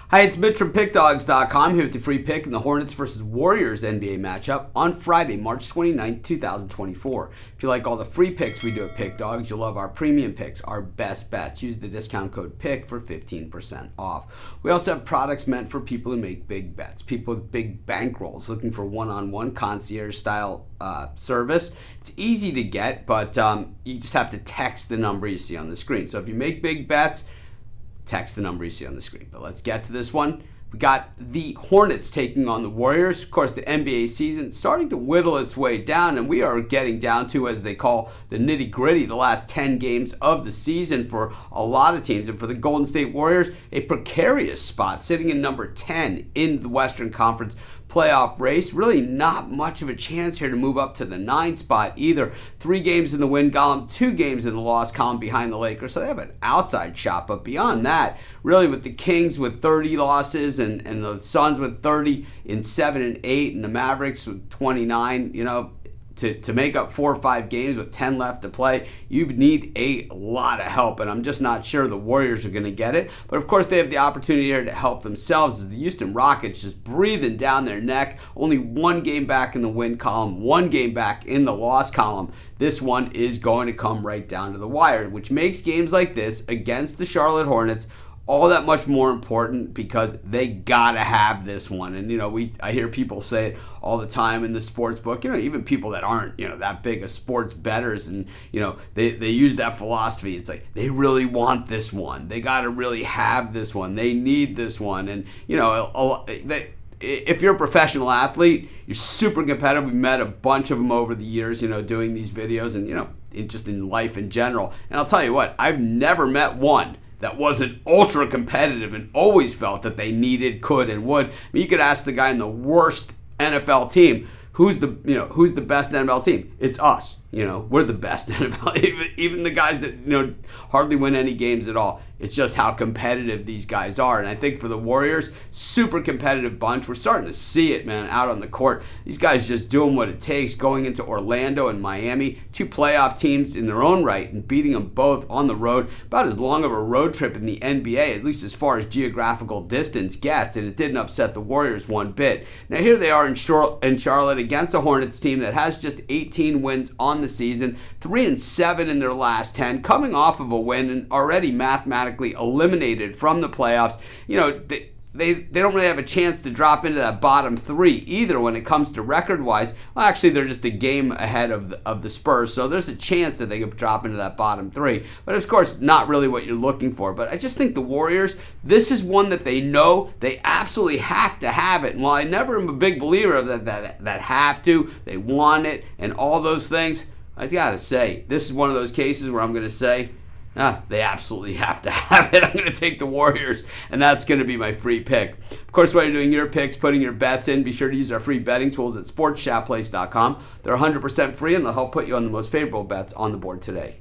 Hi, it's Mitch from Pickdawgz.com here with the free pick in the Hornets versus Warriors NBA matchup on Friday, March 29th, 2024. If you like all the free picks we do at Pick Dawgz, you'll love our premium picks, our best bets. Use the discount code PICK for 15% off. We also have products meant for people who make big bets, people with big bankrolls looking for one-on-one concierge-style service. It's easy to get, but you just have to text the number you see on the screen. So if you make big bets, text the number you see on the screen. But let's get to this one. We got the Hornets taking on the Warriors. Of course, the NBA season starting to whittle its way down, and we are getting down to, as they call, the nitty-gritty, the last 10 games of the season for a lot of teams. And for the Golden State Warriors, a precarious spot, sitting in number 10 in the Western Conference playoff race. Really not much of a chance here to move up to the 9 spot either. 3 games in the win column, 2 games in the loss column behind the Lakers, so they have an outside shot. But beyond that, really with the Kings with 30 losses and the Suns with 30 in 7 and 8 and the Mavericks with 29, to make up 4 or 5 games with 10 left to play, you need a lot of help, and I'm just not sure the Warriors are going to get it. But of course, they have the opportunity here to help themselves as the Houston Rockets just breathing down their neck. Only 1 game back in the win column, 1 game back in the loss column. This one is going to come right down to the wire, which makes games like this against the Charlotte Hornets all that much more important because they gotta have this one. And I hear people say it all the time in the sportsbook, even people that aren't that big of sports bettors, and they use that philosophy. It's like they really want this one, they gotta really have this one, they need this one. And if you're a professional athlete, you're super competitive. We've met a bunch of them over the years, doing these videos and just in life in general. And I'll tell you what, I've never met one that wasn't ultra competitive and always felt that they needed, could, and would. I mean, you could ask the guy in the worst NFL team, who's the best NFL team? It's us. We're the best NFL. Even the guys that hardly win any games at all. It's just how competitive these guys are. And I think for the Warriors, super competitive bunch. We're starting to see it, man, out on the court. These guys just doing what it takes, going into Orlando and Miami, 2 playoff teams in their own right, and beating them both on the road. About as long of a road trip in the NBA, at least as far as geographical distance gets, and it didn't upset the Warriors one bit. Now here they are in Charlotte against a Hornets team that has just 18 wins on the season, 3-7 in their last 10, coming off of a win and already mathematically eliminated from the playoffs. They don't really have a chance to drop into that bottom 3 either when it comes to record-wise. Well, actually, they're just a game ahead of the Spurs, so there's a chance that they could drop into that bottom 3. But of course, not really what you're looking for. But I just think the Warriors, this is one that they know they absolutely have to have it. And while I never am a big believer of that have to, they want it, and all those things, I gotta say, this is one of those cases where I'm gonna say, they absolutely have to have it. I'm going to take the Warriors, and that's going to be my free pick. Of course, while you're doing your picks, putting your bets in, be sure to use our free betting tools at sportschatplace.com. They're 100% free, and they'll help put you on the most favorable bets on the board today.